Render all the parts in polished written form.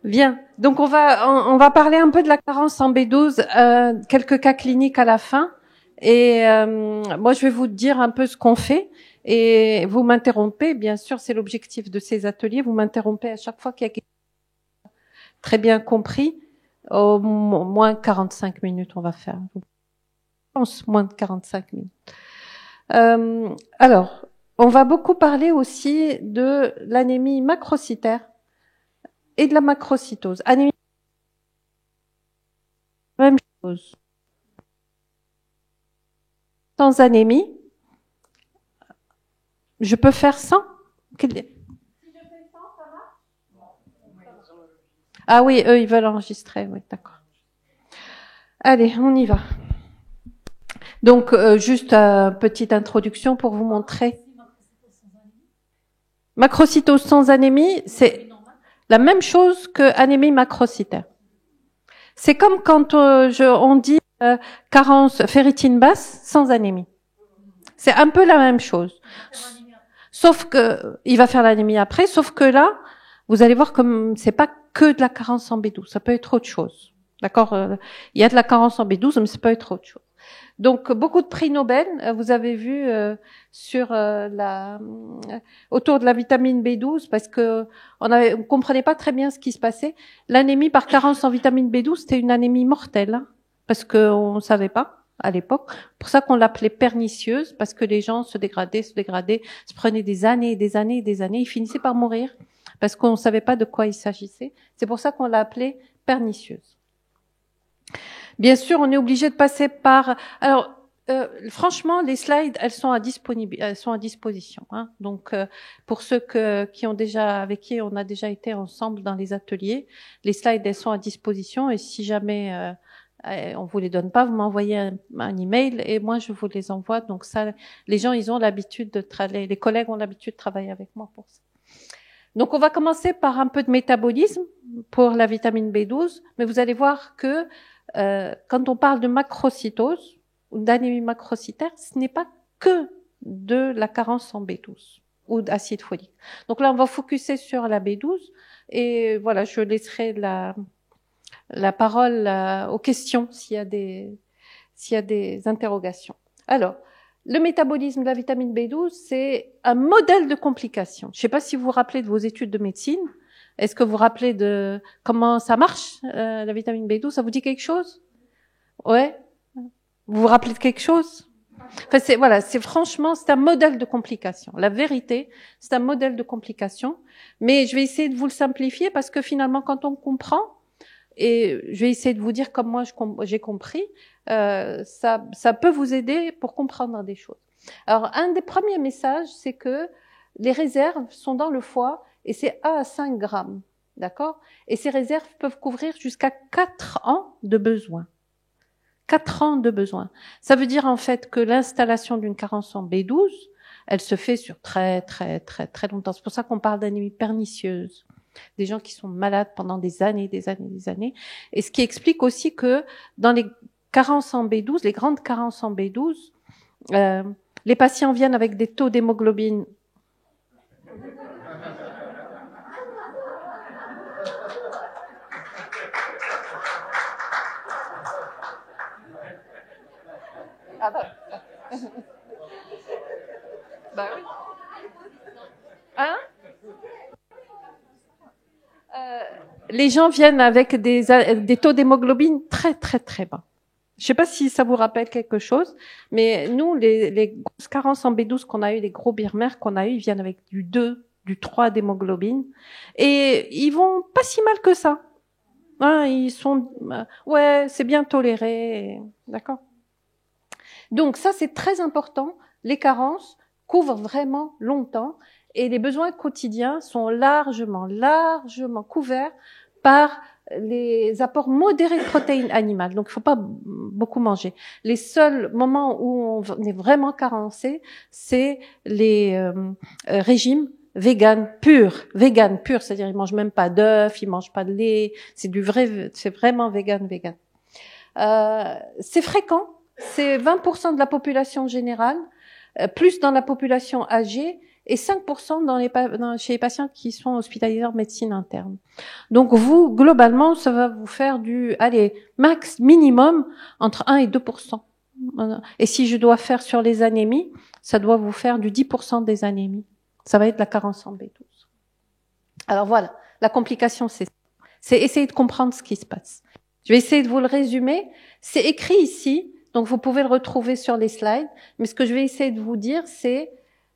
Bien. Donc on va parler un peu de la carence en B12, quelques cas cliniques à la fin. Et moi, je vais vous dire un peu ce qu'on fait. Et vous m'interrompez, bien sûr, c'est l'objectif de ces ateliers. Vous m'interrompez à chaque fois qu'il y a quelque chose très bien compris. Au moins 45 minutes, on va faire. Je pense moins de 45 minutes. Alors, on va beaucoup parler aussi de l'anémie macrocytaire et de la macrocytose. Anémie, même chose. Sans anémie, je peux faire sans. Si je fais sans, ça marche? Ah oui, eux, ils veulent enregistrer. Oui, d'accord. Allez, on y va. Donc, juste une petite introduction pour vous montrer. Macrocytose sans anémie, c'est la même chose que anémie macrocytaire. C'est comme quand on dit carence ferritine basse sans anémie. C'est un peu la même chose. Sauf que il va faire l'anémie après, sauf que là, vous allez voir comme c'est pas que de la carence en B12, ça peut être autre chose. D'accord? Il y a de la carence en B12, mais ça peut être autre chose. Donc beaucoup de prix Nobel, vous avez vu sur autour de la vitamine B12 parce que on comprenait pas très bien ce qui se passait. L'anémie par carence en vitamine B12, c'était une anémie mortelle hein, parce que on savait pas à l'époque. Pour ça qu'on l'appelait pernicieuse parce que les gens se dégradaient, se prenaient des années et des années et des années, ils finissaient par mourir parce qu'on savait pas de quoi il s'agissait. C'est pour ça qu'on l'a appelée pernicieuse. Bien sûr, on est obligé de passer par. Alors, franchement, les slides, elles sont à disposition. Hein. Donc, pour ceux qui ont déjà, avec qui on a déjà été ensemble dans les ateliers, les slides, elles sont à disposition. Et si jamais on vous les donne pas, vous m'envoyez un email et moi je vous les envoie. Donc ça, les gens, ils ont l'habitude de travailler. Les collègues ont l'habitude de travailler avec moi pour ça. Donc, on va commencer par un peu de métabolisme pour la vitamine B12, mais vous allez voir que quand on parle de macrocytose ou d'anémie macrocytaire, ce n'est pas que de la carence en B12 ou d'acide folique. Donc là, on va focuser sur la B12 et voilà, je laisserai la parole aux questions s'il y a des interrogations. Alors, le métabolisme de la vitamine B12, c'est un modèle de complication. Je ne sais pas si vous vous rappelez de vos études de médecine. Est-ce que vous vous rappelez de comment ça marche, la vitamine B12? Ça vous dit quelque chose? Ouais? Vous vous rappelez de quelque chose? Enfin, franchement, c'est un modèle de complication. La vérité, c'est un modèle de complication. Mais je vais essayer de vous le simplifier parce que finalement, quand on comprend, et je vais essayer de vous dire comme moi j'ai compris, ça peut vous aider pour comprendre des choses. Alors, un des premiers messages, c'est que les réserves sont dans le foie et c'est 1 à 5 grammes, d'accord? Et ces réserves peuvent couvrir jusqu'à 4 ans de besoin. 4 ans de besoin. Ça veut dire en fait que l'installation d'une carence en B12, elle se fait sur très très très très longtemps. C'est pour ça qu'on parle d'anémie pernicieuse. Des gens qui sont malades pendant des années, des années, des années. Et ce qui explique aussi que dans les carences en B12, les grandes carences en B12, les patients viennent avec des taux d'hémoglobine ah bah. Bah oui. Hein? Les gens viennent avec des taux d'hémoglobine très très très bas. Je ne sais pas si ça vous rappelle quelque chose, mais nous, les grosses carences en B12 qu'on a eu, les gros birmères qu'on a eu, ils viennent avec du 2, du 3 d'hémoglobine, et ils vont pas si mal que ça. Hein, ils sont, ouais, c'est bien toléré, d'accord. Donc ça, c'est très important. Les carences couvrent vraiment longtemps et les besoins quotidiens sont largement couverts par les apports modérés de protéines animales. Donc, il ne faut pas beaucoup manger. Les seuls moments où on est vraiment carencé, c'est les régimes vegan pur, c'est-à-dire ils mangent même pas d'œufs, ils mangent pas de lait, c'est vraiment vegan. C'est fréquent. C'est 20% de la population générale, plus dans la population âgée, et 5% chez les patients qui sont hospitalisés en médecine interne. Donc vous, globalement, ça va vous faire max, minimum, entre 1 et 2%. Et si je dois faire sur les anémies, ça doit vous faire du 10% des anémies. Ça va être la carence en B12. Alors voilà, la complication, c'est essayer de comprendre ce qui se passe. Je vais essayer de vous le résumer. C'est écrit ici, donc vous pouvez le retrouver sur les slides. Mais ce que je vais essayer de vous dire,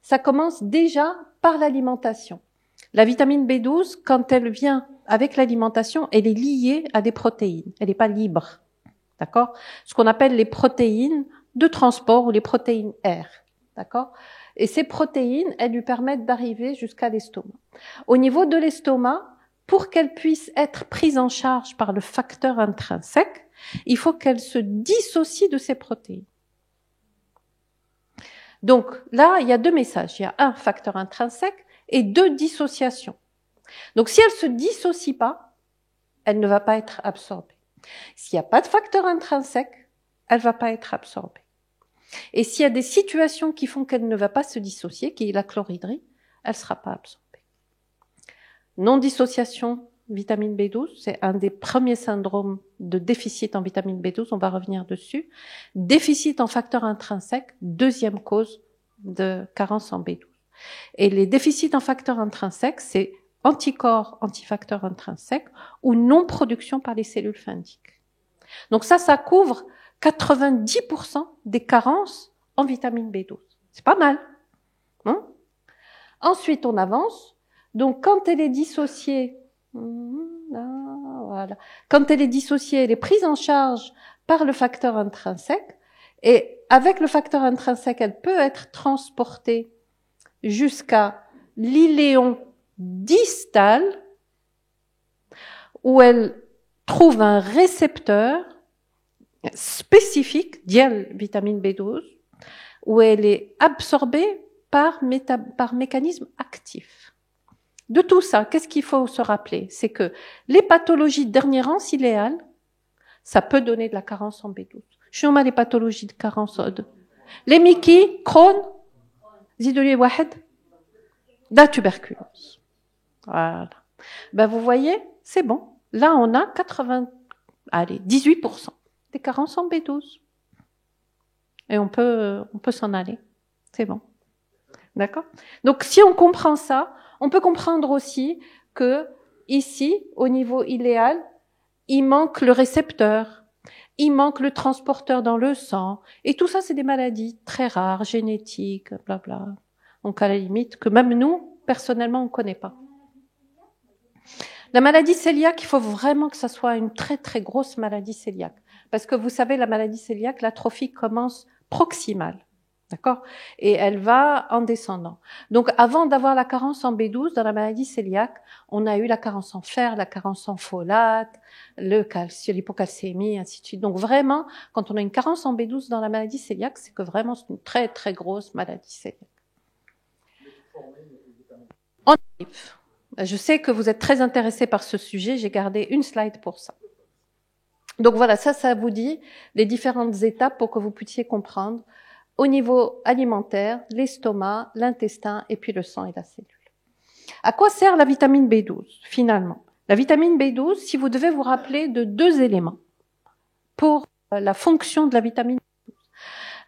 ça commence déjà par l'alimentation. La vitamine B12, quand elle vient avec l'alimentation, elle est liée à des protéines. Elle n'est pas libre. D'accord? Ce qu'on appelle les protéines de transport ou les protéines R. D'accord? Et ces protéines, elles lui permettent d'arriver jusqu'à l'estomac. Au niveau de l'estomac, pour qu'elle puisse être prise en charge par le facteur intrinsèque, il faut qu'elle se dissocie de ces protéines. Donc là, il y a 2 messages. Il y a un facteur intrinsèque et 2 dissociations. Donc si elle se dissocie pas, elle ne va pas être absorbée. S'il n'y a pas de facteur intrinsèque, elle va pas être absorbée. Et s'il y a des situations qui font qu'elle ne va pas se dissocier, qui est la chlorhydrie, elle sera pas absorbée. Non-dissociation vitamine B12, c'est un des premiers syndromes de déficit en vitamine B12, on va revenir dessus. Déficit en facteur intrinsèque, deuxième cause de carence en B12. Et les déficits en facteur intrinsèque, c'est anticorps, antifacteur intrinsèque ou non-production par les cellules phaindiques. Donc ça couvre 90% des carences en vitamine B12. C'est pas mal. Hein? Ensuite, on avance. Donc, quand elle est dissociée, voilà. Quand elle est dissociée, elle est prise en charge par le facteur intrinsèque. Et avec le facteur intrinsèque, elle peut être transportée jusqu'à l'iléon distal, où elle trouve un récepteur spécifique, vitamine B12, où elle est absorbée par mécanisme actif. De tout ça, qu'est-ce qu'il faut se rappeler? C'est que les pathologies de dernier rang iléales, ça peut donner de la carence en B12. شنو هما les pathologies de carence les Mickey, Crohn, زيدوا لي واحد, la tuberculose. Voilà. Ben vous voyez, c'est bon. Là, on a 18% des carences en B12. Et on peut s'en aller. C'est bon. D'accord? Donc, si on comprend ça, on peut comprendre aussi que ici, au niveau iléal, il manque le récepteur, il manque le transporteur dans le sang, et tout ça, c'est des maladies très rares, génétiques, blabla. Donc, à la limite, que même nous, personnellement, on connaît pas. La maladie cœliaque, il faut vraiment que ça soit une très très grosse maladie cœliaque. Parce que vous savez, la maladie cœliaque, l'atrophie commence proximale. D'accord? Et elle va en descendant. Donc, avant d'avoir la carence en B12 dans la maladie cœliaque, on a eu la carence en fer, la carence en folate, le calcium, l'hypocalcémie, ainsi de suite. Donc, vraiment, quand on a une carence en B12 dans la maladie cœliaque, c'est que vraiment c'est une très très grosse maladie cœliaque. On arrive. Je sais que vous êtes très intéressés par ce sujet, j'ai gardé une slide pour ça. Donc voilà, ça vous dit les différentes étapes pour que vous puissiez comprendre au niveau alimentaire, l'estomac, l'intestin et puis le sang et la cellule. À quoi sert la vitamine B12 finalement? La vitamine B12, si vous devez vous rappeler de 2 éléments pour la fonction de la vitamine B12.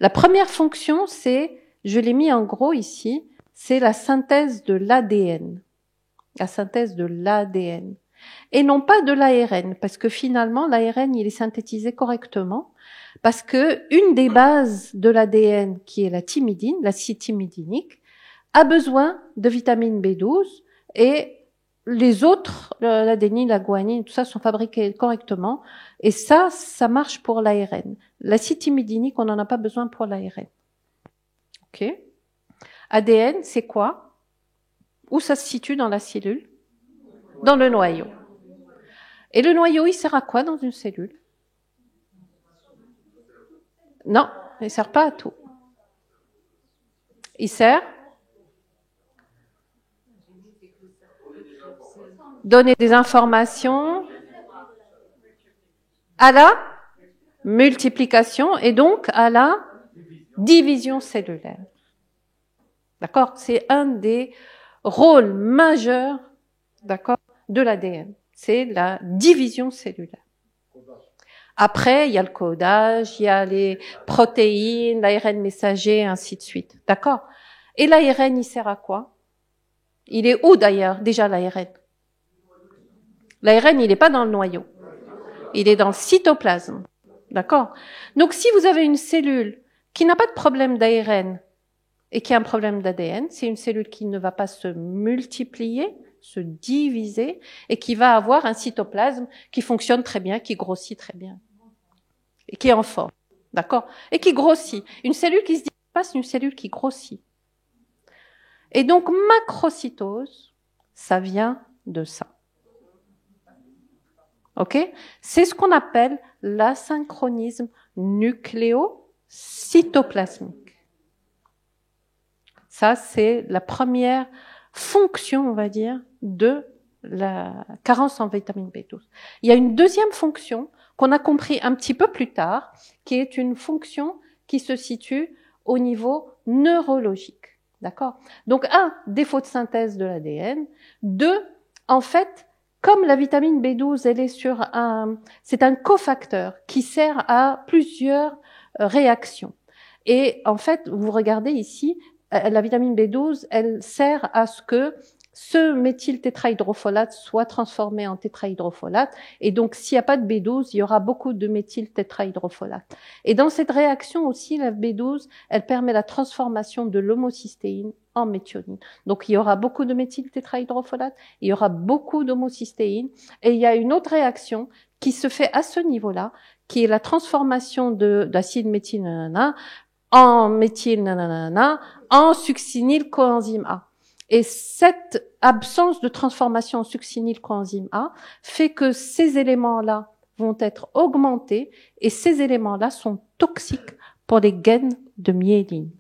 La première fonction, c'est, je l'ai mis en gros ici, c'est la synthèse de l'ADN. La synthèse de l'ADN. Et non pas de l'ARN, parce que finalement, l'ARN, il est synthétisé correctement, parce que une des bases de l'ADN, qui est la thymidine, l'acide thymidinique, a besoin de vitamine B12, et les autres, l'adénine, la guanine, tout ça, sont fabriqués correctement, et ça marche pour l'ARN. L'acide thymidinique, on n'en a pas besoin pour l'ARN. Ok? ADN, c'est quoi? Où ça se situe dans la cellule? Dans le noyau. Et le noyau, il sert à quoi dans une cellule? Non, il ne sert pas à tout. Il sert donner des informations à la multiplication et donc à la division cellulaire. D'accord? C'est un des rôles majeurs, d'accord, de l'ADN. C'est la division cellulaire. Après, il y a le codage, il y a les protéines, l'ARN messager, ainsi de suite. D'accord? Et l'ARN, il sert à quoi? Il est où d'ailleurs, déjà l'ARN? L'ARN, il n'est pas dans le noyau. Il est dans le cytoplasme. D'accord? Donc, si vous avez une cellule qui n'a pas de problème d'ARN et qui a un problème d'ADN, c'est une cellule qui ne va pas se multiplier, se diviser, et qui va avoir un cytoplasme qui fonctionne très bien, qui grossit très bien, et qui est en forme. D'accord? Et qui grossit. Une cellule qui se divise pas, c'est une cellule qui grossit. Et donc, macrocytose, ça vient de ça. Ok? C'est ce qu'on appelle l'asynchronisme nucléocytoplasmique. Ça, c'est la première fonction, on va dire, de la carence en vitamine B12. Il y a une deuxième fonction qu'on a compris un petit peu plus tard, qui est une fonction qui se situe au niveau neurologique. D'accord? Donc, défaut de synthèse de l'ADN. Deux, en fait, comme la vitamine B12, elle est c'est un cofacteur qui sert à plusieurs réactions. Et en fait, vous regardez ici, la vitamine B12, elle sert à ce que ce méthyltétrahydrofolate soit transformé en tétrahydrofolate. Et donc, s'il n'y a pas de B12, il y aura beaucoup de méthyltétrahydrofolate. Et dans cette réaction aussi, la B12, elle permet la transformation de l'homocystéine en méthionine. Donc, il y aura beaucoup de méthyltétrahydrofolate, il y aura beaucoup d'homocystéine. Et il y a une autre réaction qui se fait à ce niveau-là, qui est la transformation d'acide méthylnanana en méthylnanana en succinyl coenzyme A. Et cette absence de transformation en succinyl coenzyme A fait que ces éléments-là vont être augmentés et ces éléments-là sont toxiques pour les gaines de myéline.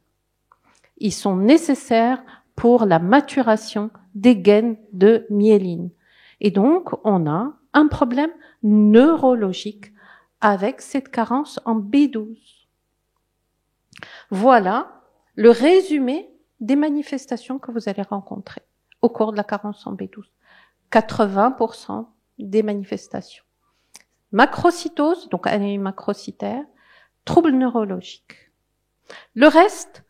Ils sont nécessaires pour la maturation des gaines de myéline. Et donc, on a un problème neurologique avec cette carence en B12. Voilà le résumé des manifestations que vous allez rencontrer au cours de la carence en B12. 80% des manifestations. Macrocytose, donc anémie macrocytaire, troubles neurologiques. Le reste,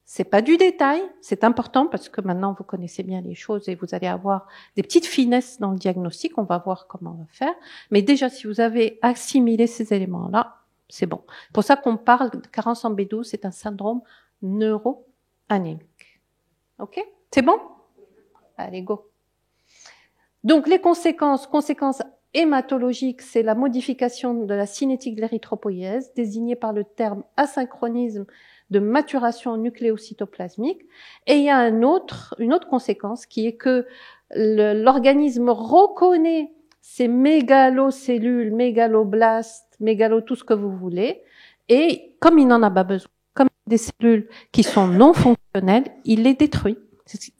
c'est pas du détail, c'est important parce que maintenant vous connaissez bien les choses et vous allez avoir des petites finesses dans le diagnostic, on va voir comment on va faire. Mais déjà, si vous avez assimilé ces éléments-là, c'est bon. C'est pour ça qu'on parle de carence en B12, c'est un syndrome neuro-anémique. Ok? C'est bon? Allez, go. Donc, les conséquences hématologiques, c'est la modification de la cinétique de l'érythropoïèse, désignée par le terme asynchronisme de maturation nucléocytoplasmique. Et il y a une autre conséquence qui est que l'organisme reconnaît ces mégalocellules, mégaloblastes, tout ce que vous voulez, et comme il n'en a pas besoin, comme des cellules qui sont non fonctionnelles, il les détruit.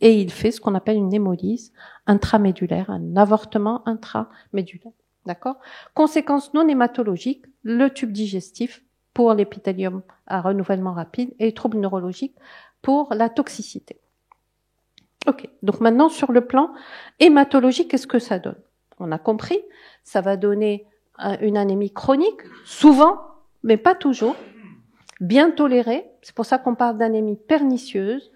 Et il fait ce qu'on appelle une hémolyse intramédulaire, un avortement intramédulaire. D'accord? Conséquences non hématologiques, le tube digestif pour l'épithélium à renouvellement rapide et troubles neurologiques pour la toxicité. Ok. Donc maintenant, sur le plan hématologique, qu'est-ce que ça donne? On a compris, ça va donner une anémie chronique, souvent, mais pas toujours, bien tolérée. C'est pour ça qu'on parle d'anémie pernicieuse,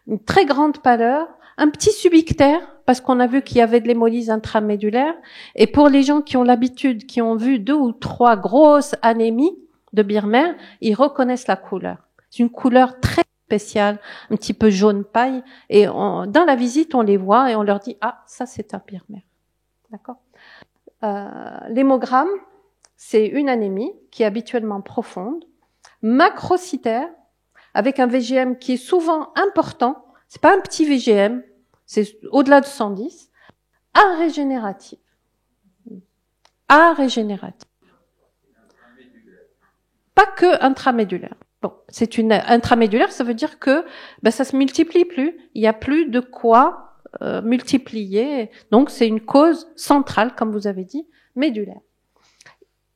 une très grande pâleur, un petit subictaire, parce qu'on a vu qu'il y avait de l'hémolyse intramédulaire. Et pour les gens qui ont l'habitude, qui ont vu 2 ou 3 grosses anémies de Birmer, ils reconnaissent la couleur. C'est une couleur très spéciale, un petit peu jaune paille. Et dans la visite, on les voit et on leur dit « Ah, ça c'est un Birmer ». D'accord. L'hémogramme, c'est une anémie qui est habituellement profonde, macrocytaire, avec un VGM qui est souvent important. C'est pas un petit VGM, c'est au-delà de 110. Arégénérative. Arégénérative. Pas que intramédulaire. Bon, c'est une intramédulaire, ça veut dire que ça se multiplie plus. Il y a plus de quoi multiplier. Donc c'est une cause centrale, comme vous avez dit, médulaire.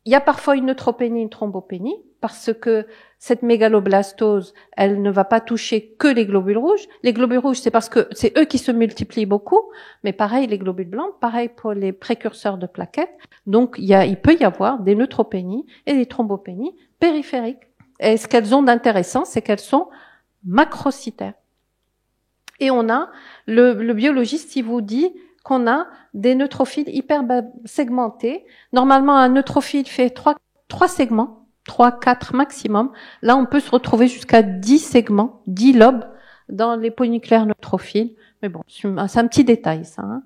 Il y a parfois une neutropénie, une thrombopénie. parce que cette mégaloblastose, elle ne va pas toucher que les globules rouges. Les globules rouges, c'est parce que c'est eux qui se multiplient beaucoup, mais pareil, les globules blancs, pareil pour les précurseurs de plaquettes. Donc, il peut y avoir des neutropénies et des thrombopénies périphériques. Et ce qu'elles ont d'intéressant, c'est qu'elles sont macrocytaires. Et on a, le biologiste, il vous dit qu'on a des neutrophiles hyper segmentés. Normalement, un neutrophile fait trois segments, 3, 4 maximum. Là, on peut se retrouver jusqu'à 10 segments, 10 lobes dans les polynucléaires neutrophiles. Mais bon, c'est un petit détail, ça. Hein.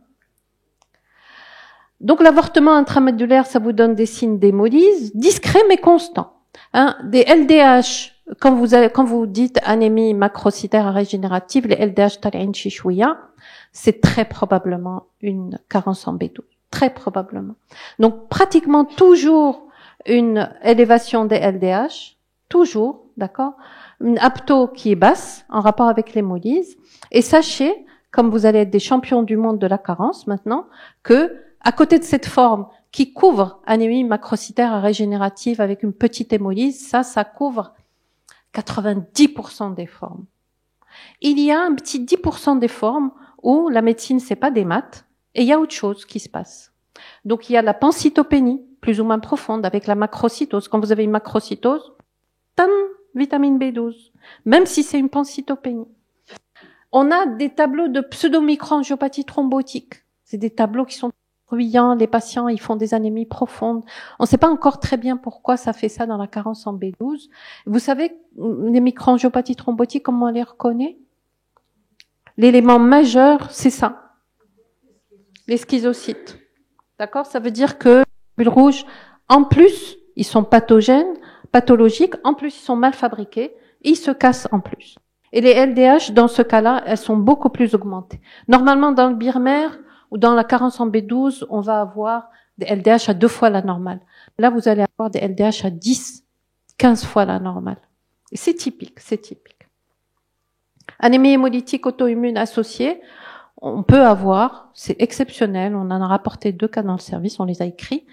Donc, l'avortement intramédulaire, ça vous donne des signes d'hémolyse, discrets mais constants. Hein, des LDH, quand vous dites anémie macrocytaire régénérative, les LDH tal'in chichouia, c'est très probablement une carence en B12. Très probablement. Donc, pratiquement toujours une élévation des LDH, toujours, d'accord? Une apto qui est basse, en rapport avec l'hémolyse. Et sachez, comme vous allez être des champions du monde de la carence maintenant, que, à côté de cette forme qui couvre anémie macrocytaire régénérative avec une petite hémolyse, ça couvre 90% des formes. Il y a un petit 10% des formes où la médecine, c'est pas des maths, et il y a autre chose qui se passe. Donc, il y a la pancytopénie, plus ou moins profonde, avec la macrocytose. Quand vous avez une macrocytose, tam, vitamine B12, même si c'est une pancytopénie. On a des tableaux de pseudo-microangiopathie thrombotique. C'est des tableaux qui sont bruyants, les patients, ils font des anémies profondes. On ne sait pas encore très bien pourquoi ça fait ça dans la carence en B12. Vous savez, les microangiopathies thrombotiques, comment on les reconnaît? L'élément majeur, c'est ça. Les schizocytes. D'accord? Ça veut dire que les globules rouges, en plus, ils sont pathogènes, pathologiques, en plus, ils sont mal fabriqués, ils se cassent en plus. Et les LDH, dans ce cas-là, elles sont beaucoup plus augmentées. Normalement, dans le Birmer ou dans la carence en B12, on va avoir des LDH à 2 fois la normale. Là, vous allez avoir des LDH à 10, 15 fois la normale. Et c'est typique, c'est typique. Anémie hémolytique auto-immune associée, on peut avoir, c'est exceptionnel, on en a rapporté 2 cas dans le service, on les a écrits.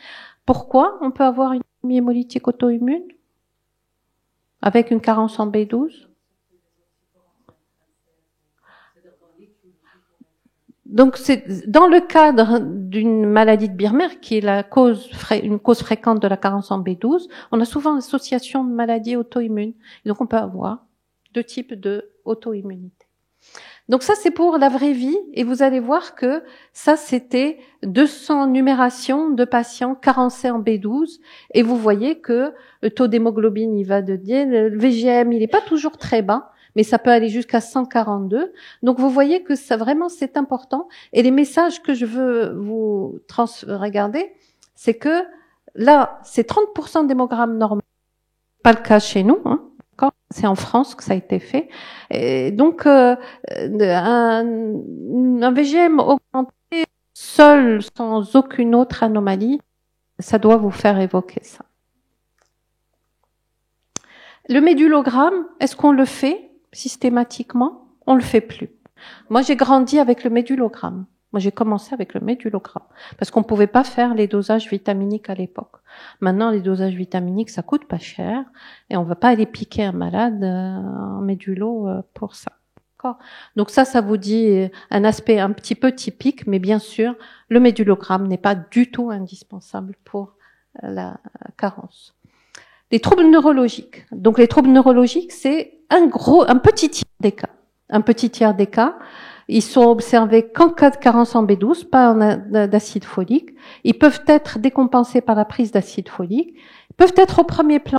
Pourquoi on peut avoir une anémie hémolytique auto-immune avec une carence en B12? Donc, c'est dans le cadre d'une maladie de Birmer, qui est une cause fréquente de la carence en B12, on a souvent l'association de maladies auto-immunes. Donc, on peut avoir 2 types de auto-immunité. Donc, ça, c'est pour la vraie vie. Et vous allez voir que ça, c'était 200 numérations de patients carencés en B12. Et vous voyez que le taux d'hémoglobine, il va de 10, le VGM, il n'est pas toujours très bas, mais ça peut aller jusqu'à 142. Donc, vous voyez que ça, vraiment, c'est important. Et les messages que je veux vous regarder, c'est que là, c'est 30% d'hémogramme normal. Pas le cas chez nous, hein. C'est en France que ça a été fait. Et donc, un VGM augmenté seul, sans aucune autre anomalie, ça doit vous faire évoquer ça. Le médulogramme, est-ce qu'on le fait systématiquement? On le fait plus. Moi, j'ai grandi avec le médulogramme. Moi, j'ai commencé avec le médulogramme parce qu'on pouvait pas faire les dosages vitaminiques à l'époque. Maintenant, les dosages vitaminiques, ça coûte pas cher et on va pas aller piquer un malade en médulo pour ça. D'accord? Donc ça vous dit un aspect un petit peu typique, mais bien sûr, le médulogramme n'est pas du tout indispensable pour la carence. Les troubles neurologiques. Donc les troubles neurologiques, c'est un petit tiers des cas. Un petit tiers des cas. Ils sont observés qu'en cas de carence en B12, pas d'acide folique. Ils peuvent être décompensés par la prise d'acide folique. Ils peuvent être au premier plan.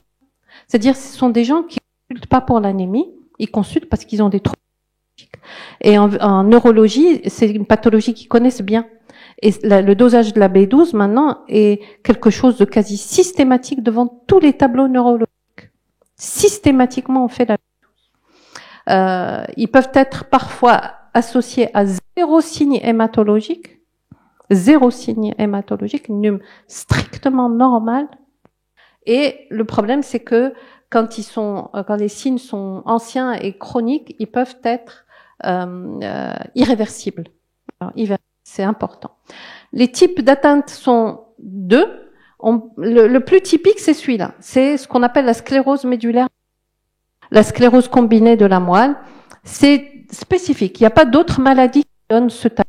C'est-à-dire, ce sont des gens qui ne consultent pas pour l'anémie. Ils consultent parce qu'ils ont des troubles neurologiques. Et en neurologie, c'est une pathologie qu'ils connaissent bien. Et le dosage de la B12, maintenant, est quelque chose de quasi systématique devant tous les tableaux neurologiques. Systématiquement, on fait la B12. Ils peuvent être parfois associés à 0 signe hématologique, num strictement normal. Et le problème, c'est que quand les signes sont anciens et chroniques, ils peuvent être irréversibles. Alors, c'est important. Les types d'atteinte sont 2. Le plus typique, c'est celui-là. C'est ce qu'on appelle la sclérose médulaire, la sclérose combinée de la moelle. C'est spécifique. Il n'y a pas d'autres maladies qui donnent ce tableau.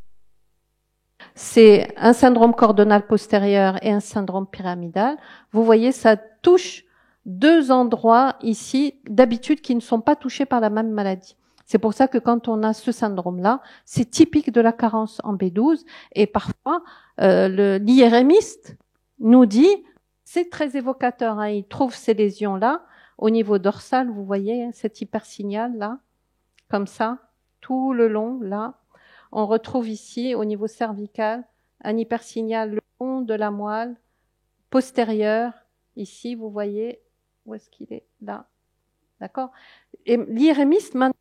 C'est un syndrome coordonal postérieur et un syndrome pyramidal. Vous voyez, ça touche deux endroits ici, d'habitude, qui ne sont pas touchés par la même maladie. C'est pour ça que quand on a ce syndrome-là, c'est typique de la carence en B12. Et parfois, l'IRMiste nous dit, c'est très évocateur, hein, il trouve ces lésions-là au niveau dorsal, vous voyez, cet hypersignal-là, comme ça, tout le long, là. On retrouve ici, au niveau cervical, un hypersignal le long de la moelle postérieure. Ici, vous voyez, où est-ce qu'il est? Là. D'accord? Et l'IRMiste, maintenant,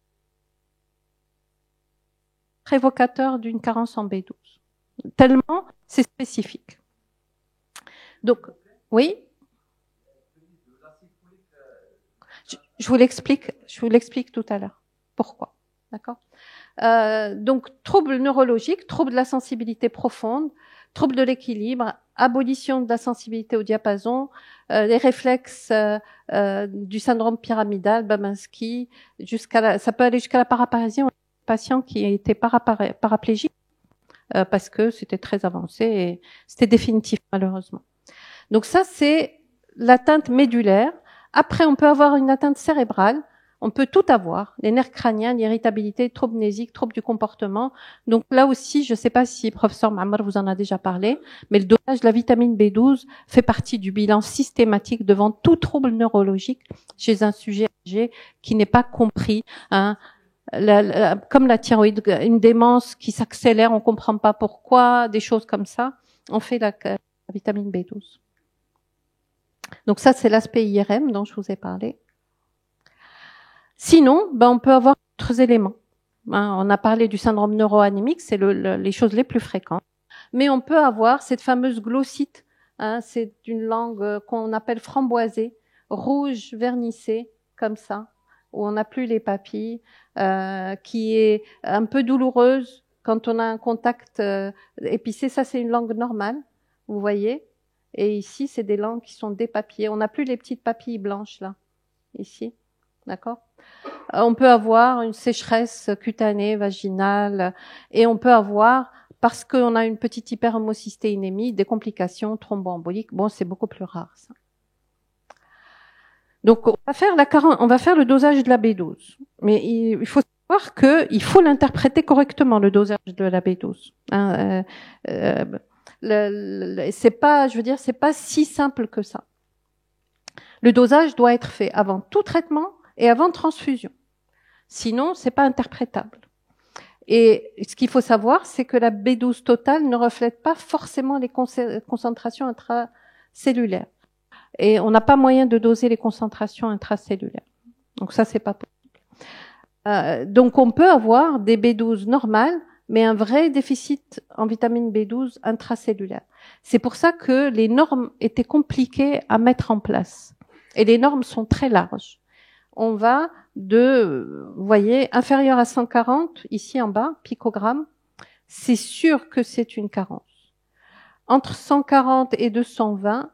très évocateur d'une carence en B12. Tellement c'est spécifique. Donc, oui? Je vous l'explique tout à l'heure. Pourquoi? D'accord? Donc, troubles neurologiques, troubles de la sensibilité profonde, troubles de l'équilibre, abolition de la sensibilité au diapason, les réflexes du syndrome pyramidal, Babinski, ça peut aller jusqu'à la paraparésie. On a un patient qui était paraplégique parce que c'était très avancé et c'était définitif malheureusement. Donc ça, c'est l'atteinte médulaire. Après, on peut avoir une atteinte cérébrale. On peut tout avoir, les nerfs crâniens, l'irritabilité, troubles mnésiques, troubles du comportement. Donc là aussi, je ne sais pas si professeur Ma'amar vous en a déjà parlé, mais le dosage de la vitamine B12 fait partie du bilan systématique devant tout trouble neurologique chez un sujet âgé qui n'est pas compris. Hein. Comme la thyroïde, une démence qui s'accélère, on comprend pas pourquoi, des choses comme ça. On fait la vitamine B12. Donc ça, c'est l'aspect IRM dont je vous ai parlé. Sinon, on peut avoir d'autres éléments. On a parlé du syndrome neuroanémique, c'est les choses les plus fréquentes. Mais on peut avoir cette fameuse glossite, c'est une langue qu'on appelle framboisée, rouge vernissée, comme ça, où on n'a plus les papilles, qui est un peu douloureuse quand on a un contact épicé. Ça, c'est une langue normale, vous voyez. Et ici, c'est des langues qui sont dépapillées. On n'a plus les petites papilles blanches, là, ici. D'accord? On peut avoir une sécheresse cutanée, vaginale, et on peut avoir, parce qu'on a une petite hyperhomocystéinémie, des complications thromboemboliques. Bon, c'est beaucoup plus rare, ça. Donc, on va faire le dosage de la B12. Mais il faut savoir qu'il faut l'interpréter correctement, le dosage de la B12. C'est pas si simple que ça. Le dosage doit être fait avant tout traitement et avant transfusion. Sinon, c'est pas interprétable. Et ce qu'il faut savoir, c'est que la B12 totale ne reflète pas forcément les concentrations intracellulaires. Et on n'a pas moyen de doser les concentrations intracellulaires. Donc ça, c'est pas possible. Donc on peut avoir des B12 normales, mais un vrai déficit en vitamine B12 intracellulaire. C'est pour ça que les normes étaient compliquées à mettre en place. Et les normes sont très larges. On va vous voyez, inférieur à 140, ici en bas, picogrammes, c'est sûr que c'est une carence. Entre 140 et 220,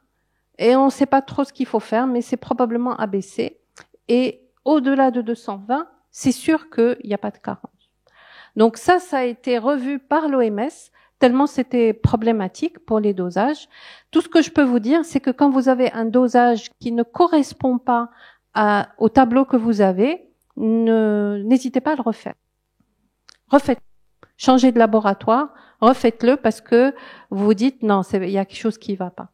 et on ne sait pas trop ce qu'il faut faire, mais c'est probablement ABC. Et au-delà de 220, c'est sûr qu'il n'y a pas de carence. Donc ça a été revu par l'OMS, tellement c'était problématique pour les dosages. Tout ce que je peux vous dire, c'est que quand vous avez un dosage qui ne correspond pas au tableau que vous avez, n'hésitez pas à le refaire. Refaites. Changez de laboratoire, refaites-le parce que vous vous dites non, il y a quelque chose qui va pas.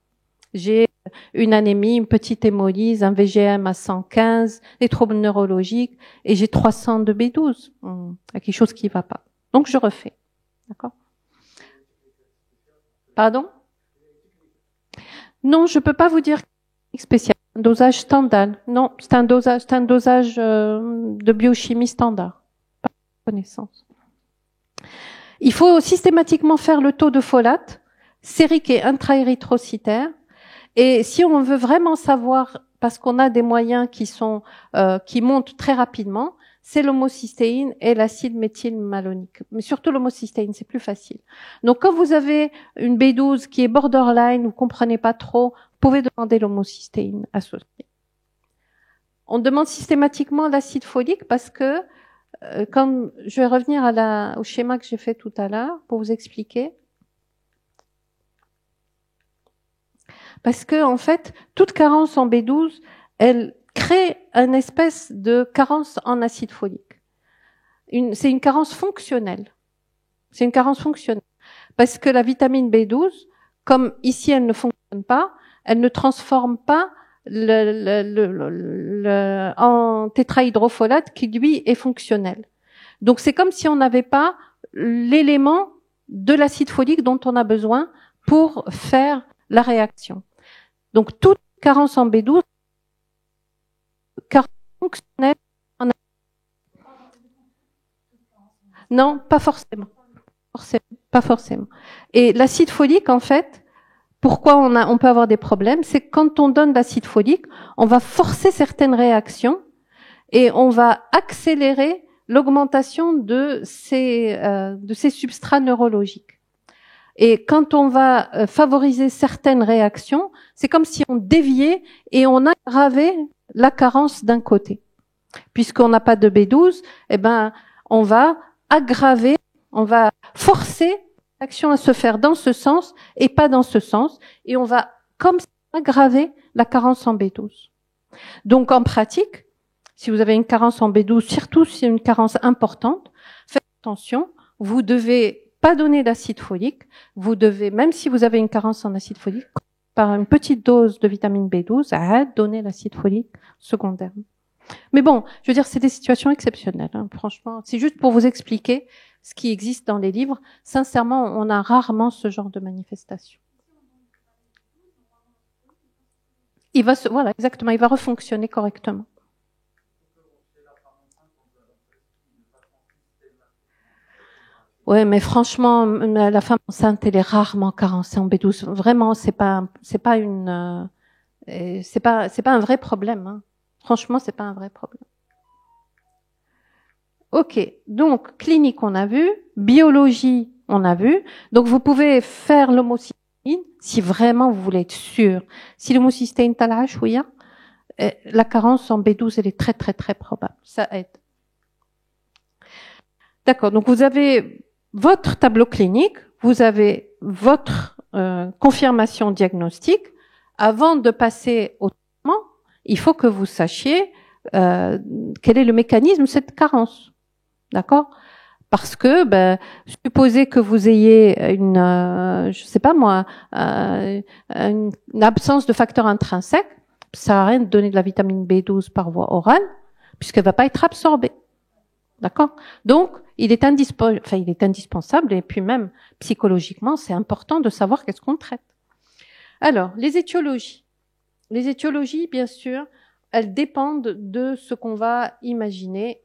J'ai une anémie, une petite hémolyse, un VGM à 115, des troubles neurologiques et j'ai 300 de B12. Il y a quelque chose qui va pas. Donc je refais. D'accord? Pardon? Non, je peux pas vous dire spécial. Un dosage standard. Non, c'est un dosage de biochimie standard. Pas de connaissance. Il faut systématiquement faire le taux de folate, sérique et intraérythrocytaire. Et si on veut vraiment savoir, parce qu'on a des moyens qui montent très rapidement, c'est l'homocystéine et l'acide méthylmalonique. Mais surtout l'homocystéine, c'est plus facile. Donc quand vous avez une B12 qui est borderline, vous comprenez pas trop, vous pouvez demander l'homocystéine associée. On demande systématiquement l'acide folique parce que, comme je vais revenir au schéma que j'ai fait tout à l'heure pour vous expliquer. Parce que, en fait, toute carence en B12, elle crée une espèce de carence en acide folique. C'est une carence fonctionnelle. C'est une carence fonctionnelle. Parce que la vitamine B12, comme ici elle ne fonctionne pas, elle ne transforme pas en tétrahydrofolate qui lui est fonctionnel. Donc c'est comme si on n'avait pas l'élément de l'acide folique dont on a besoin pour faire la réaction. Donc toute carence en B12, carence fonctionnelle en... Non, pas forcément. Pas forcément. Et l'acide folique, en fait, pourquoi on peut avoir des problèmes, c'est que quand on donne l'acide folique, on va forcer certaines réactions et on va accélérer l'augmentation de ces substrats neurologiques. Et quand on va favoriser certaines réactions, c'est comme si on déviait et on aggravait la carence d'un côté. Puisqu'on n'a pas de B12, eh ben, on va aggraver, on va forcer l'action à se faire dans ce sens et pas dans ce sens. Et on va comme ça aggraver la carence en B12. Donc, en pratique, si vous avez une carence en B12, surtout si c'est une carence importante, faites attention, vous devez pas donner d'acide folique. Vous devez, même si vous avez une carence en acide folique, par une petite dose de vitamine B12, donner l'acide folique secondaire. Mais bon, je veux dire, c'est des situations exceptionnelles, hein, franchement. C'est juste pour vous expliquer ce qui existe dans les livres. Sincèrement, on a rarement ce genre de manifestation. Voilà, exactement, il va refonctionner correctement. Ouais, mais franchement, la femme enceinte, elle est rarement carencée en B12. Vraiment, c'est pas un vrai problème, hein. Franchement, c'est pas un vrai problème. Ok. Donc, clinique, on a vu. Biologie, on a vu. Donc, vous pouvez faire l'homocystéine si vraiment vous voulez être sûr. Si l'homocystéine t'as chouïa, la carence en B12, elle est très, très, très probable. Ça aide. D'accord. Donc, vous avez votre tableau clinique, vous avez votre confirmation diagnostique. Avant de passer au traitement, il faut que vous sachiez quel est le mécanisme de cette carence. D'accord? Parce que, supposez que vous ayez je sais pas moi, une absence de facteur intrinsèque, ça sert à rien de donner de la vitamine B12 par voie orale, puisqu'elle va pas être absorbée. D'accord? Donc, il est indispensable, et puis même psychologiquement, c'est important de savoir qu'est-ce qu'on traite. Alors, les étiologies. Les étiologies, bien sûr, elles dépendent de ce qu'on va imaginer.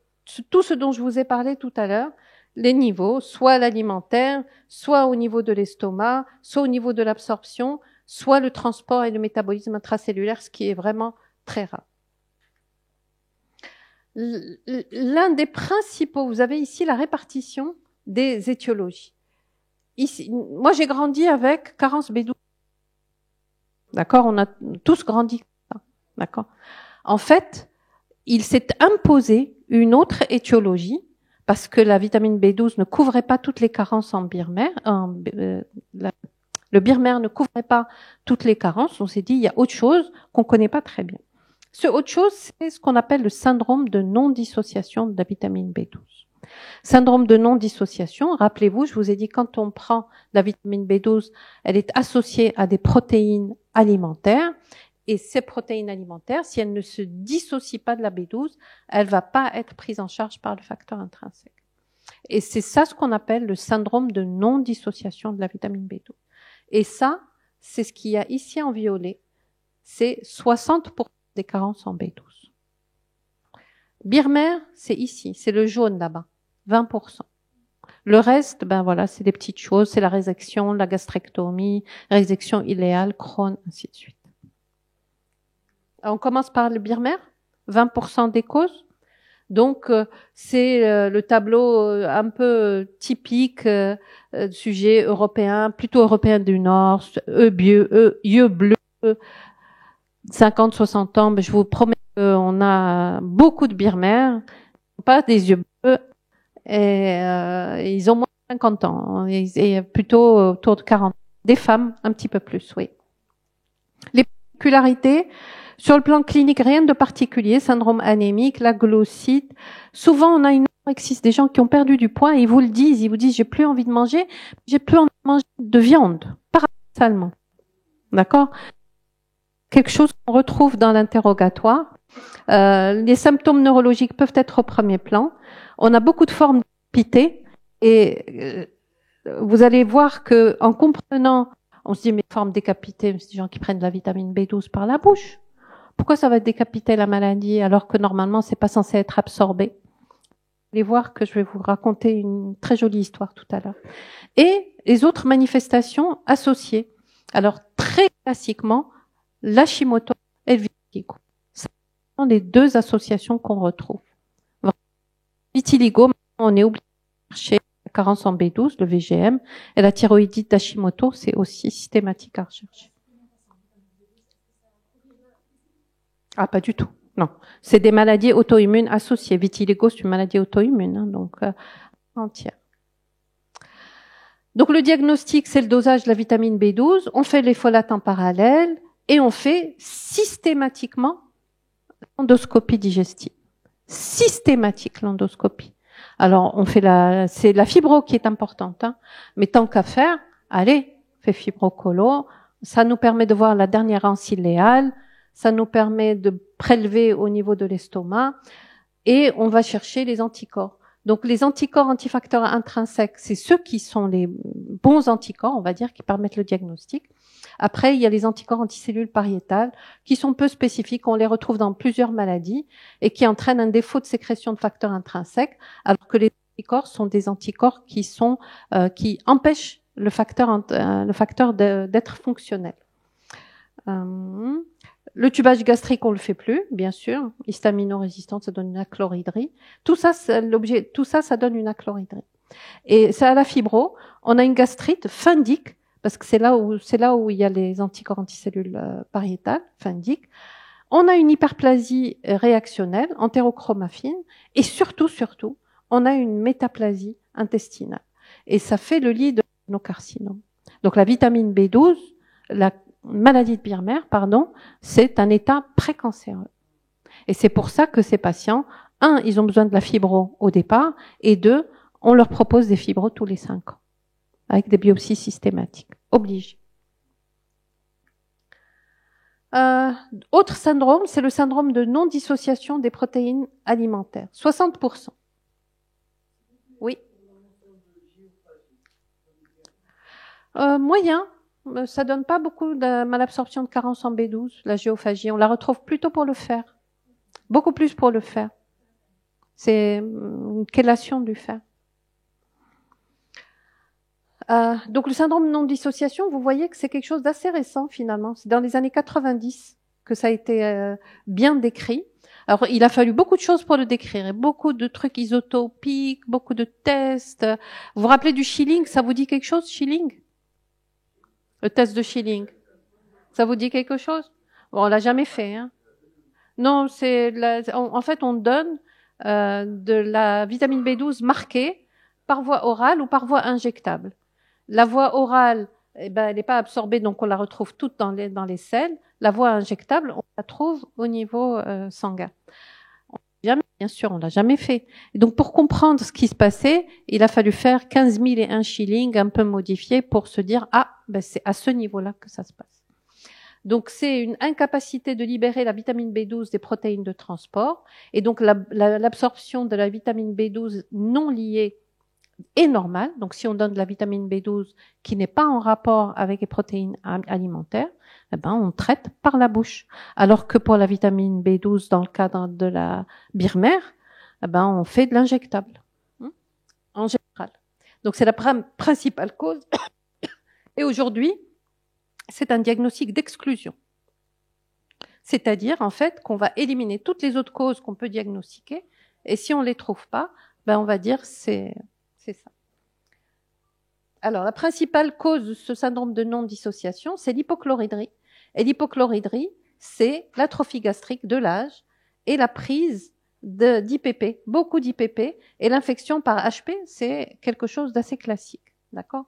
Tout ce dont je vous ai parlé tout à l'heure, les niveaux, soit l'alimentaire, soit au niveau de l'estomac, soit au niveau de l'absorption, soit le transport et le métabolisme intracellulaire, ce qui est vraiment très rare. L'un des principaux, vous avez ici la répartition des étiologies. Ici, moi, j'ai grandi avec carence B12. D'accord? On a tous grandi comme ça. D'accord? En fait, il s'est imposé une autre étiologie parce que la vitamine B12 ne couvrait pas toutes les carences en Birmer. Le Birmer ne couvrait pas toutes les carences. On s'est dit, il y a autre chose qu'on connaît pas très bien. Ce autre chose, c'est ce qu'on appelle le syndrome de non-dissociation de la vitamine B12. Syndrome de non-dissociation, rappelez-vous, je vous ai dit, quand on prend la vitamine B12, elle est associée à des protéines alimentaires. Et ces protéines alimentaires, si elles ne se dissocient pas de la B12, elles ne vont pas être prises en charge par le facteur intrinsèque. Et c'est ça ce qu'on appelle le syndrome de non-dissociation de la vitamine B12. Et ça, c'est ce qu'il y a ici en violet. C'est 60% des carences en B12. Birmer, c'est ici, c'est le jaune là-bas, 20%. Le reste, voilà, c'est des petites choses, c'est la résection, la gastrectomie, résection iléale, Crohn, ainsi de suite. Alors, on commence par le Birmer, 20% des causes. Donc, c'est le tableau un peu typique sujet européen, plutôt européen du Nord, yeux bleus, 50, 60 ans, je vous promets qu'on a beaucoup de birmères, pas des yeux bleus, et ils ont moins de 50 ans, et plutôt autour de 40. Des femmes, un petit peu plus, oui. Les particularités, sur le plan clinique, rien de particulier, syndrome anémique, la glossite. Souvent, on a une anorexie, des gens qui ont perdu du poids, et ils vous le disent, j'ai plus envie de manger, j'ai plus envie de manger de viande, paradoxalement. D'accord? Quelque chose qu'on retrouve dans l'interrogatoire. Les symptômes neurologiques peuvent être au premier plan. On a beaucoup de formes dépitées et vous allez voir que en comprenant, on se dit mais forme décapitée, c'est des gens qui prennent de la vitamine B12 par la bouche. Pourquoi ça va décapiter la maladie alors que normalement c'est pas censé être absorbé? Vous allez voir que je vais vous raconter une très jolie histoire tout à l'heure. Et les autres manifestations associées. Alors très classiquement, l'Hashimoto et le vitiligo. Ce sont les deux associations qu'on retrouve. Vitiligo, on est obligé de chercher la carence en B12, le VGM, et la thyroïdite d'Hashimoto, c'est aussi systématique à rechercher. Ah, pas du tout. Non. C'est des maladies auto-immunes associées. Vitiligo, c'est une maladie auto-immune, hein, donc entière. Donc le diagnostic, c'est le dosage de la vitamine B12. On fait les folates en parallèle et on fait systématiquement l'endoscopie digestive. Systématique l'endoscopie. Alors on fait c'est la fibro qui est importante, hein, mais tant qu'à faire, allez, fait fibrocolo. Ça nous permet de voir la dernière anciléale, ça nous permet de prélever au niveau de l'estomac et on va chercher les anticorps. Donc les anticorps antifacteurs intrinsèques, c'est ceux qui sont les bons anticorps, on va dire, qui permettent le diagnostic. Après, il y a les anticorps anticellules pariétales qui sont peu spécifiques, on les retrouve dans plusieurs maladies et qui entraînent un défaut de sécrétion de facteurs intrinsèques, alors que les anticorps sont des anticorps qui empêchent le facteur d'être fonctionnel. Le tubage gastrique, on le fait plus, bien sûr. Histamino-résistante, ça donne une achlorhydrie. Tout ça, ça donne une achlorhydrie. Et c'est à la fibro, on a une gastrite fundique, parce que c'est là où il y a les anticorps anticellules pariétales, fundiques. On a une hyperplasie réactionnelle, entérochromaffine, et surtout, on a une métaplasie intestinale. Et ça fait le lit de nos carcinomes. Donc la vitamine B12, la maladie de Birmer, c'est un état précancéreux. Et c'est pour ça que ces patients, ils ont besoin de la fibro au départ, et 2, on leur propose des fibros tous les 5 ans, avec des biopsies systématiques, obligées. Autre syndrome, c'est le syndrome de non-dissociation des protéines alimentaires. 60%. Oui. Moyen. Ça donne pas beaucoup de malabsorption de carence en B12, la géophagie. On la retrouve plutôt pour le fer. Beaucoup plus pour le fer. C'est une chélation du fer. Donc le syndrome de non-dissociation, vous voyez que c'est quelque chose d'assez récent finalement. C'est dans les années 90 que ça a été bien décrit. Alors il a fallu beaucoup de choses pour le décrire, et beaucoup de trucs isotopiques, beaucoup de tests. Vous vous rappelez du Schilling? Ça vous dit quelque chose, Schilling? Le test de Schilling. Ça vous dit quelque chose? Bon, on l'a jamais fait, hein. Non, en fait, on donne de la vitamine B12 marquée par voie orale ou par voie injectable. La voie orale, elle n'est pas absorbée, donc on la retrouve toute dans les selles. La voie injectable, on la trouve au niveau sanguin. Bien sûr, on l'a jamais fait. Et donc, pour comprendre ce qui se passait, il a fallu faire 15 001 Schilling un peu modifié pour se dire, c'est à ce niveau-là que ça se passe. Donc, c'est une incapacité de libérer la vitamine B12 des protéines de transport. Et donc, l'absorption de la vitamine B12 non liée est normale. Donc, si on donne de la vitamine B12 qui n'est pas en rapport avec les protéines alimentaires, on traite par la bouche. Alors que pour la vitamine B12, dans le cadre de la Birmer, on fait de l'injectable, en général. Donc, c'est la principale cause. Et aujourd'hui, c'est un diagnostic d'exclusion. C'est-à-dire, en fait, qu'on va éliminer toutes les autres causes qu'on peut diagnostiquer. Et si on les trouve pas, on va dire c'est ça. Alors, la principale cause de ce syndrome de non-dissociation, c'est l'hypochloridrie. Et l'hypochloridrie, c'est l'atrophie gastrique de l'âge et la prise d'IPP, beaucoup d'IPP, et l'infection par HP, c'est quelque chose d'assez classique, d'accord?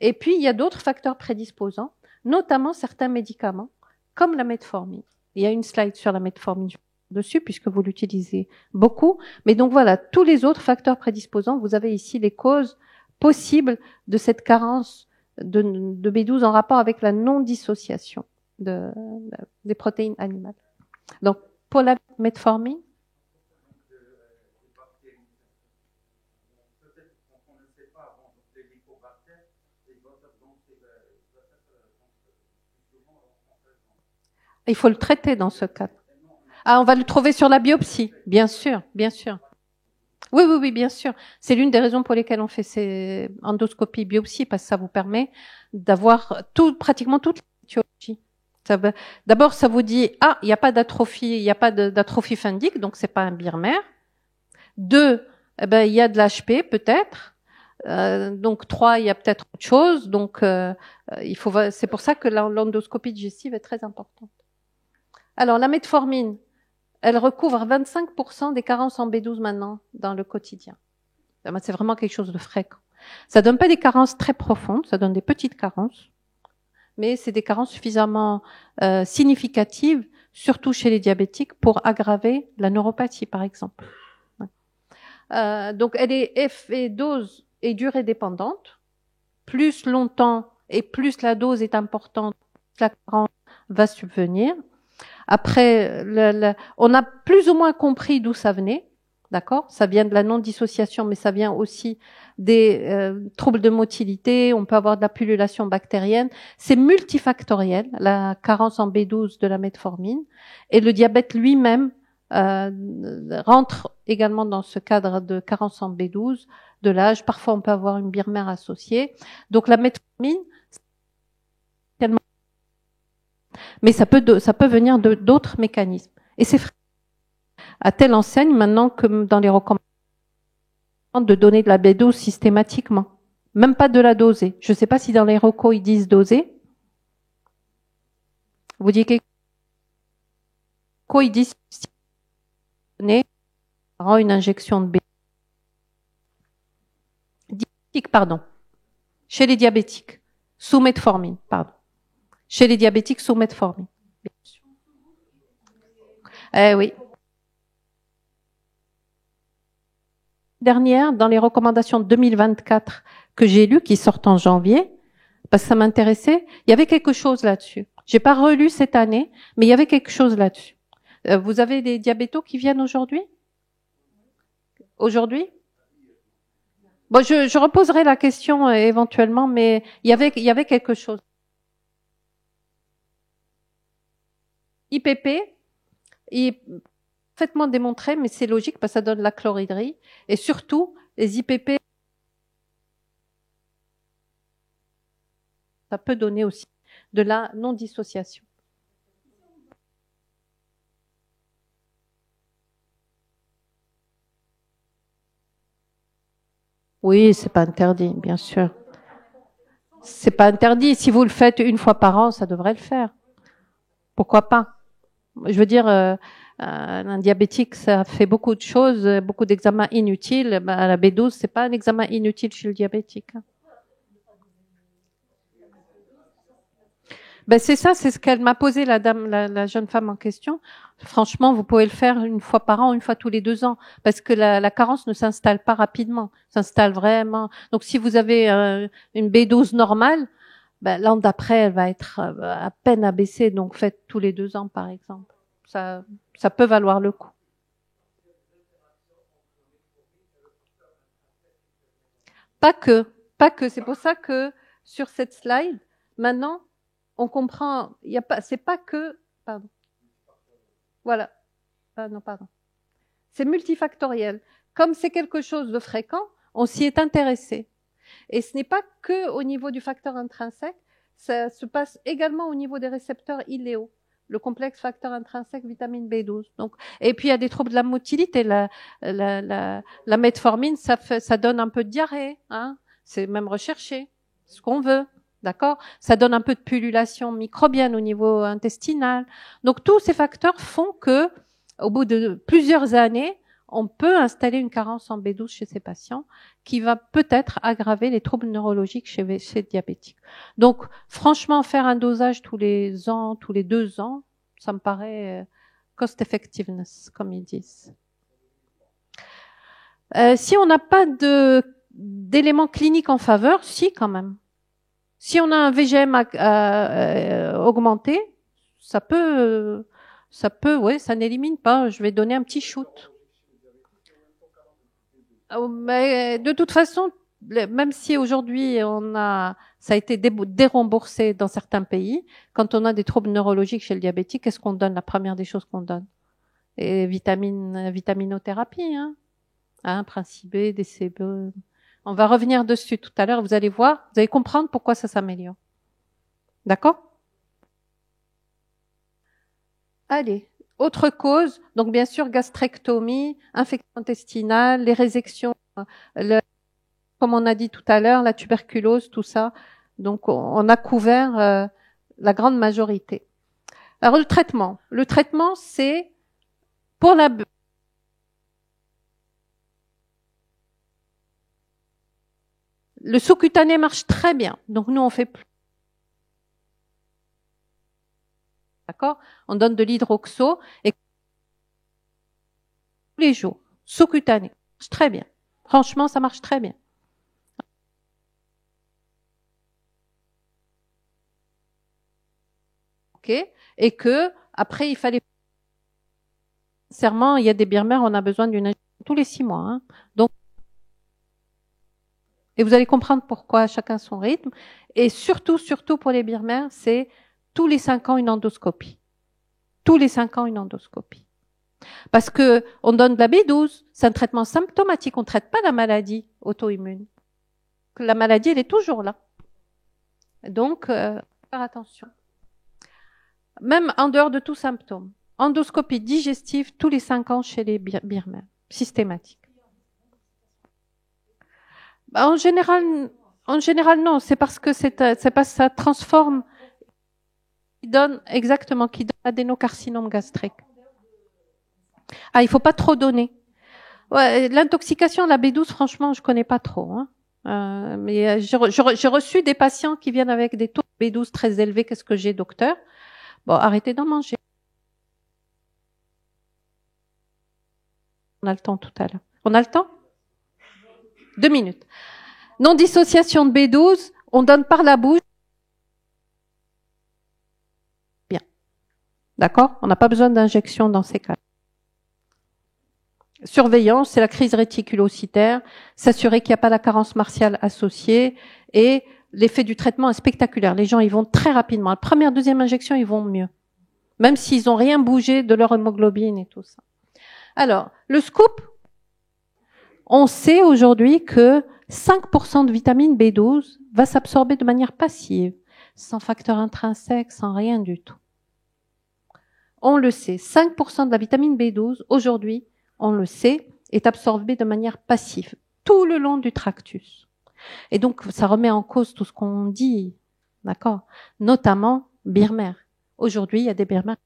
Et puis, il y a d'autres facteurs prédisposants, notamment certains médicaments, comme la metformine. Il y a une slide sur la metformine dessus, puisque vous l'utilisez beaucoup. Mais donc voilà, tous les autres facteurs prédisposants, vous avez ici les causes possibles de cette carence de B12 en rapport avec la non-dissociation des protéines animales. Donc, pour la metformine, il faut le traiter dans ce cas. Ah, on va le trouver sur la biopsie, bien sûr, bien sûr. Oui, oui, oui, bien sûr. C'est l'une des raisons pour lesquelles on fait ces endoscopies biopsie, parce que ça vous permet d'avoir pratiquement toute l'étiologie. D'abord, ça vous dit, ah, il n'y a pas d'atrophie, il n'y a pas d'atrophie fundique, donc c'est pas un Birmer. 2, eh ben, il y a de l'HP, peut-être. Donc 3, il y a peut-être autre chose. Donc, c'est pour ça que l'endoscopie digestive est très importante. Alors, la metformine, elle recouvre 25% des carences en B12 maintenant dans le quotidien. C'est vraiment quelque chose de fréquent. Ça donne pas des carences très profondes, ça donne des petites carences, mais c'est des carences suffisamment significatives, surtout chez les diabétiques, pour aggraver la neuropathie, par exemple. Donc, elle est effet dose et durée dépendante. Plus longtemps et plus la dose est importante, plus la carence va subvenir. Après, on a plus ou moins compris d'où ça venait, d'accord? Ça vient de la non-dissociation, mais ça vient aussi des troubles de motilité. On peut avoir de la pullulation bactérienne. C'est multifactoriel, la carence en B12 de la metformine. Et le diabète lui-même rentre également dans ce cadre de carence en B12 de l'âge. Parfois, on peut avoir une Birmer associée. Donc, la metformine, mais ça peut venir d'autres mécanismes. Et c'est à telle enseigne maintenant que dans les recommandations de donner de la B12 systématiquement, même pas de la doser. Je ne sais pas si dans les recos ils disent doser. Vous dites quelque chose, ils disent donner une injection de B12. Diabétique, pardon. Chez les diabétiques, sous metformine, pardon. Chez les diabétiques, sous metformine. Oui. Dernière, dans les recommandations de 2024 que j'ai lues, qui sortent en janvier, parce que ça m'intéressait, il y avait quelque chose là-dessus. J'ai pas relu cette année, mais il y avait quelque chose là-dessus. Vous avez des diabétos qui viennent aujourd'hui? Aujourd'hui? Bon, je reposerai la question éventuellement, mais il y avait quelque chose. IPP, il est parfaitement démontré, mais c'est logique parce que ça donne la chlorhydrie. Et surtout, les IPP, ça peut donner aussi de la non-dissociation. Oui, c'est pas interdit, bien sûr. C'est pas interdit. Si vous le faites une fois par an, ça devrait le faire. Pourquoi pas? Je veux dire, un diabétique, ça fait beaucoup de choses, beaucoup d'examens inutiles. Ben, la B12, c'est pas un examen inutile chez le diabétique. Ben c'est ça, c'est ce qu'elle m'a posé, la dame, la jeune femme en question. Franchement, vous pouvez le faire une fois par an, une fois tous les 2 ans, parce que la carence ne s'installe pas rapidement, s'installe vraiment. Donc, si vous avez une B12 normale, ben, l'an d'après, elle va être à peine abaissée. Donc, faites tous les 2 ans, par exemple. Ça peut valoir le coup. Pas que. C'est pour ça que sur cette slide, maintenant, on comprend. Il y a pas. C'est pas que. Pardon. Voilà. Non, pardon. C'est multifactoriel. Comme c'est quelque chose de fréquent, on s'y est intéressé. Et ce n'est pas que au niveau du facteur intrinsèque, ça se passe également au niveau des récepteurs iléaux, le complexe facteur intrinsèque vitamine B12. Donc, et puis il y a des troubles de la motilité. La metformine, ça donne un peu de diarrhée, hein. C'est même recherché, ce qu'on veut. D'accord? Ça donne un peu de pullulation microbienne au niveau intestinal. Donc tous ces facteurs font que, au bout de plusieurs années, on peut installer une carence en B12 chez ces patients qui va peut-être aggraver les troubles neurologiques chez les diabétiques. Donc franchement, faire un dosage tous les ans, tous les 2 ans, ça me paraît cost effectiveness, comme ils disent. Si on n'a pas d'éléments cliniques en faveur, si quand même. Si on a un VGM augmenté, ça peut, ouais, ça n'élimine pas. Je vais donner un petit shoot. Mais de toute façon, même si aujourd'hui ça a été déremboursé dans certains pays, quand on a des troubles neurologiques chez le diabétique, qu'est-ce qu'on donne? La première des choses qu'on donne, et vitaminothérapie, principe B, DCB. On va revenir dessus tout à l'heure. Vous allez voir, vous allez comprendre pourquoi ça s'améliore. D'accord? Allez. Autre cause, donc bien sûr gastrectomie, infection intestinale, les résections, comme on a dit tout à l'heure, la tuberculose, tout ça. Donc on a couvert la grande majorité. Alors le traitement, c'est pour le sous-cutané marche très bien. Donc nous on fait plus. D'accord? On donne de l'hydroxo et tous les jours, sous-cutané. Marche très bien. Franchement, ça marche très bien. OK? Et que, après, il fallait, sincèrement, il y a des birmères, on a besoin d'une injection tous les 6 mois, Donc, et vous allez comprendre pourquoi chacun son rythme. Et surtout pour les birmères, c'est tous les 5 ans une endoscopie. Tous les 5 ans une endoscopie. Parce que on donne de la B12, c'est un traitement symptomatique, on traite pas la maladie auto-immune. La maladie, elle est toujours là. Donc, faire attention. Même en dehors de tout symptôme. Endoscopie digestive tous les 5 ans chez les birmères. Systématique. En général, non. C'est parce que ça transforme, qui donne l'adénocarcinome gastrique. Il faut pas trop donner. Ouais, l'intoxication, la B12, franchement, je connais pas trop. Mais j'ai reçu des patients qui viennent avec des taux de B12 très élevés. Qu'est-ce que j'ai, docteur? Bon, arrêtez d'en manger. On a le temps tout à l'heure. On a le temps? 2 minutes. Non-dissociation de B12, on donne par la bouche. Bien. D'accord? On n'a pas besoin d'injection dans ces cas. Surveillance, c'est la crise réticulocytaire, s'assurer qu'il n'y a pas la carence martiale associée, et l'effet du traitement est spectaculaire. Les gens, ils vont très rapidement. La première, deuxième injection, ils vont mieux. Même s'ils n'ont rien bougé de leur hémoglobine et tout ça. Alors, le scoop, on sait aujourd'hui que 5% de vitamine B12 va s'absorber de manière passive, sans facteur intrinsèque, sans rien du tout. On le sait, 5% de la vitamine B12, aujourd'hui, on le sait, est absorbée de manière passive, tout le long du tractus. Et donc, ça remet en cause tout ce qu'on dit, d'accord? Notamment birmère. Aujourd'hui, il y a des birmères.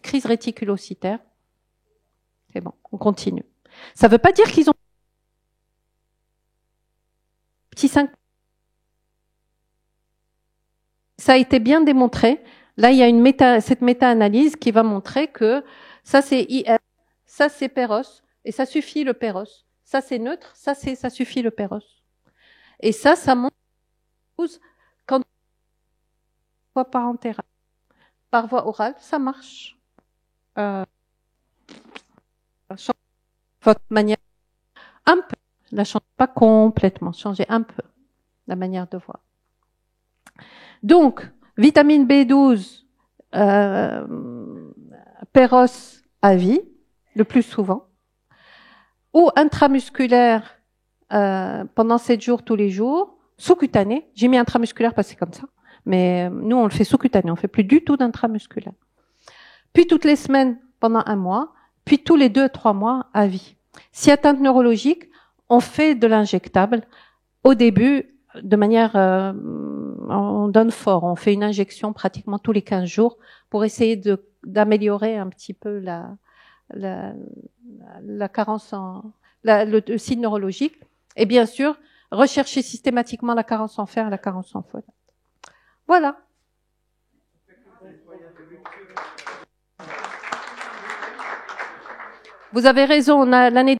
Crise réticulocytaire. C'est bon, on continue. Ça ne veut pas dire qu'ils ont petit 5. Ça a été bien démontré. Là, il y a cette méta-analyse qui va montrer que ça c'est IF, ça c'est Péros, et ça suffit le Péros. Ça c'est neutre, ça suffit le Péros. Et ça montre quand on voit par voie orale, ça marche. Votre manière, un peu, la change pas complètement, changez un peu la manière de voir. Donc, vitamine B12, Péros à vie, le plus souvent, ou intramusculaire pendant 7 jours tous les jours, sous-cutané. J'ai mis intramusculaire parce que c'est comme ça, mais nous on le fait sous-cutané, on fait plus du tout d'intramusculaire. Puis toutes les semaines pendant 1 mois, puis tous les 2 à 3 mois à vie. Si atteinte neurologique, on fait de l'injectable. Au début, de manière, on donne fort. On fait une injection pratiquement tous les 15 jours pour essayer d'améliorer un petit peu la carence le signe neurologique. Et bien sûr, rechercher systématiquement la carence en fer et la carence en folate. Voilà. Vous avez raison, l'année,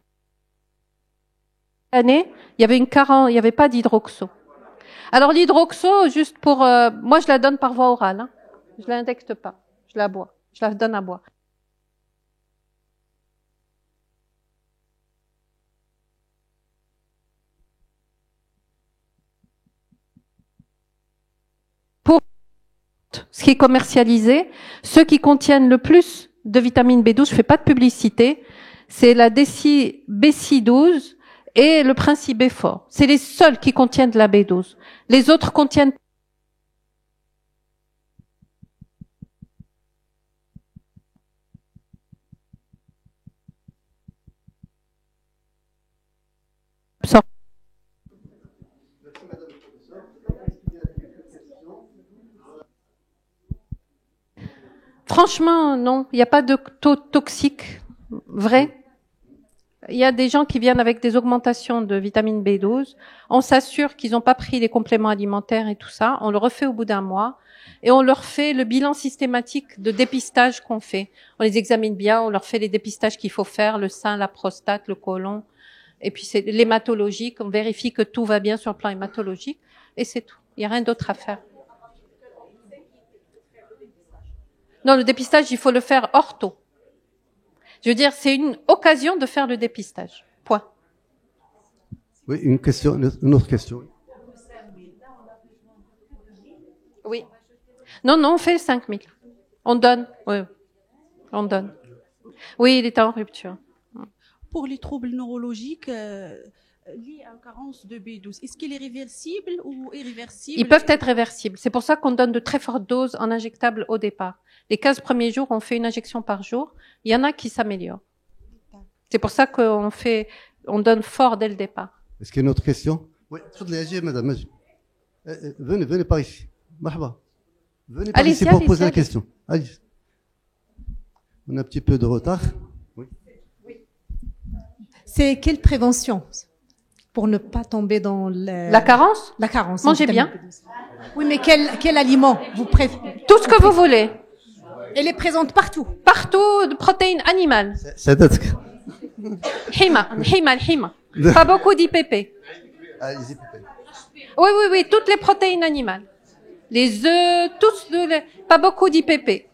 il y avait il n'y avait pas d'hydroxo. Alors l'hydroxo, juste pour, moi je la donne par voie orale, hein. Je l'indecte pas, je la bois, je la donne à boire. Pour ce qui est commercialisé, ceux qui contiennent le plus de vitamine B12, je fais pas de publicité, c'est la BC12 et le Principe B fort. C'est les seuls qui contiennent de la B12. Les autres contiennent Franchement, non. Il n'y a pas de taux toxique vrai. Il y a des gens qui viennent avec des augmentations de vitamine B12. On s'assure qu'ils n'ont pas pris les compléments alimentaires et tout ça. On le refait au bout d'un mois. Et on leur fait le bilan systématique de dépistage qu'on fait. On les examine bien, on leur fait les dépistages qu'il faut faire, le sein, la prostate, le côlon. Et puis c'est l'hématologique. On vérifie que tout va bien sur le plan hématologique. Et c'est tout. Il n'y a rien d'autre à faire. Non, le dépistage, il faut le faire hors taux. Je veux dire, c'est une occasion de faire le dépistage. Point. Oui, une autre question. Oui. Non, on fait 5000. On donne. Oui, on donne. Oui, il est en rupture. Pour les troubles neurologiques liés à une carence de B12, est-ce qu'il est réversible ou irréversible? Ils peuvent être réversibles. C'est pour ça qu'on donne de très fortes doses en injectable au départ. Les 15 premiers jours, on fait une injection par jour. Il y en a qui s'améliorent. C'est pour ça on donne fort dès le départ. Est-ce qu'il y a une autre question? Oui, madame. Venez par ici. Marhaba. Venez par ici pour poser la question. Allez. On a un petit peu de retard. Oui. C'est quelle prévention pour ne pas tomber dans la carence? La carence. Mangez bien. Oui, mais quel aliment vous préférez? Tout ce que vous voulez. Elle est présente partout. Partout, de protéines animales. C'est Hima. Pas beaucoup d'IPP. Oui, toutes les protéines animales. Les œufs, pas beaucoup d'IPP.